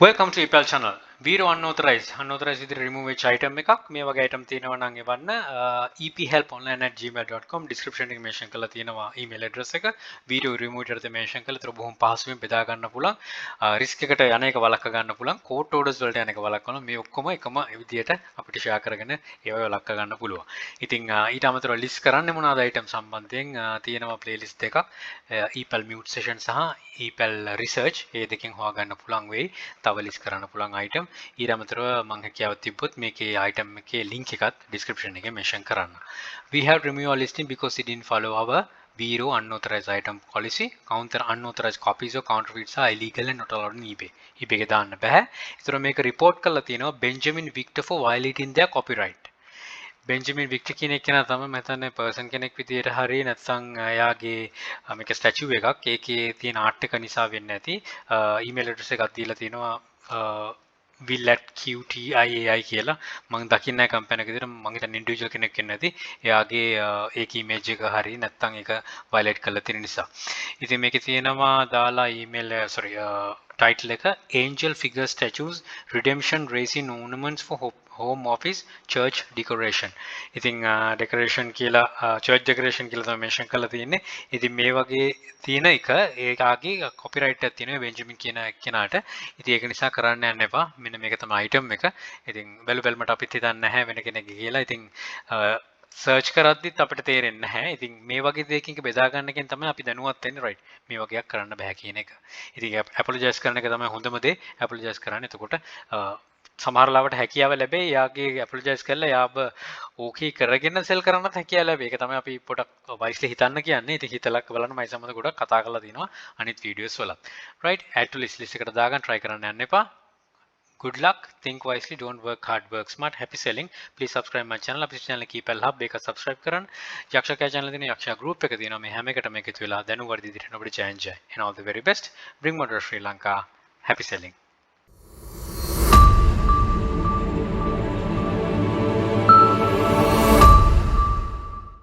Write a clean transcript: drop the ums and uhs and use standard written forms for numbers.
Welcome to EPL channel. Viro unauthorized විදිහට remove වෙච්ච item එකක් මේ වගේ item තියෙනවා නම් එවන්න ephelp@gmail.com description එකේ mention කරලා තියෙනවා email address එක video remove එකට mention කරලා ඒතර බොහොම පහසුවෙන් බෙදා ගන්න පුළුවන් risk එකට යන එක වළක්ව ගන්න පුළුවන් court orders වලට යන එක වළක්වනවා මේ ඔක්කොම එකම විදිහට අපිට share කරගෙන ඒව වළක්ව ගන්න පුළුවන්. ඉතින් ඊට අමතරව list කරන්නේ මොනවාද item සම්බන්ධයෙන් තියෙනවා playlist දෙකක් EPL mute session සහ EPL research මේ දෙකෙන් හොයාගන්න පුළුවන් වෙයි. තව list කරන්න පුළුවන් item ඊට අමතරව මම හැකියාවක් තිබ්බොත් මේකේ item එකේ link එකත් description එකේ mention කරන්න. We have removed our listing because it didn't follow our Viro unauthorized item policy. Counter unauthorized copies or counterfeits are illegal and not allowed on eBay. eBay එකේ දාන්න බෑ. ඒතර මේක report කරලා තියෙනවා Benjamin Victor for violating their copyright. Benjamin Victor කියන එක කෙනා තමයි මම හිතන්නේ පර්සන් කෙනෙක් විදියට හරි නැත්නම් එයාගේ මේක ස්ටැචු එකක් ඒකේ තියෙන ආර්ට් එක නිසා වෙන්නේ නැති ඊමේල් ඇඩ්‍රස් එකක් දීලා තිනවා will@qtiai කියලා මම දකින්නේ නැහැ කම්පැනි එක විදියට මම හිතන්නේ ඉන්ඩිවිජුවල් කෙනෙක් වෙන්නේ නැති එයාගේ ඒක ඉමේජ් එක හරි නැත්නම් ඒක වයලේට් කරලා තියෙන නිසා ඉතින් මේකේ තියෙනවා දාලා ඊමේල් title එක angel figure statues redemption resin ornaments for home office church decoration. ඉතින් decoration කියලා church decoration කියලා තමයි mention කරලා තියෙන්නේ. ඉතින් මේ වගේ තියෙන එක ඒකාගේ copyright එකක් තියෙනවා බෙන්ජමින් කියන කෙනාට. ඉතින් ඒක නිසා කරන්න යන්න එපා. මෙන්න මේක තමයි item එක. ඉතින් බැලුවල්මට අපිත් හිතන්නේ නැහැ වෙන කෙනෙක්ගේ කියලා. ඉතින් සර්ච් කරද්දිත් අපිට තේරෙන්නේ නැහැ. ඉතින් මේ වගේ දෙයකින් බෙදා ගන්න එකෙන් තමයි අපි දැනුවත් වෙන්නේ right. මේ වගේක් කරන්න බෑ කියන එක. ඉතින් apologize කරන එක තමයි හොඳම දේ. apologize කරන්න. එතකොට සමහර ලාවට හැකියාව ලැබෙයි. යාගේ apologize කරලා යාව ඕකේ කරගෙන සෙල් කරන්නත් හැකියාව ලැබෙයි. ඒක තමයි අපි පොඩක් wisely හිතන්න කියන්නේ. ඉතින් හිතලක් බලන්න මයි සම්බන්ධ ගොඩක් කතා කරලා තිනවා අනිත් videos වලත්. right add to list එකට දාගන්න try කරන්න යන්න එපා. Good luck, think wisely, don't work hard, work smart, happy selling. Please subscribe my channel. අපේ channel එක EPL Hub එක subscribe කරන්න. යක්ෂකයා channel එක තියෙන යක්ෂයා group එක තියෙනවා. මේ හැම එකටම එකතු වෙලා දැනුම් වර්ධිත වෙන්න අපිට challenge. And all the very best. Bring Motor Sri Lanka. Happy selling.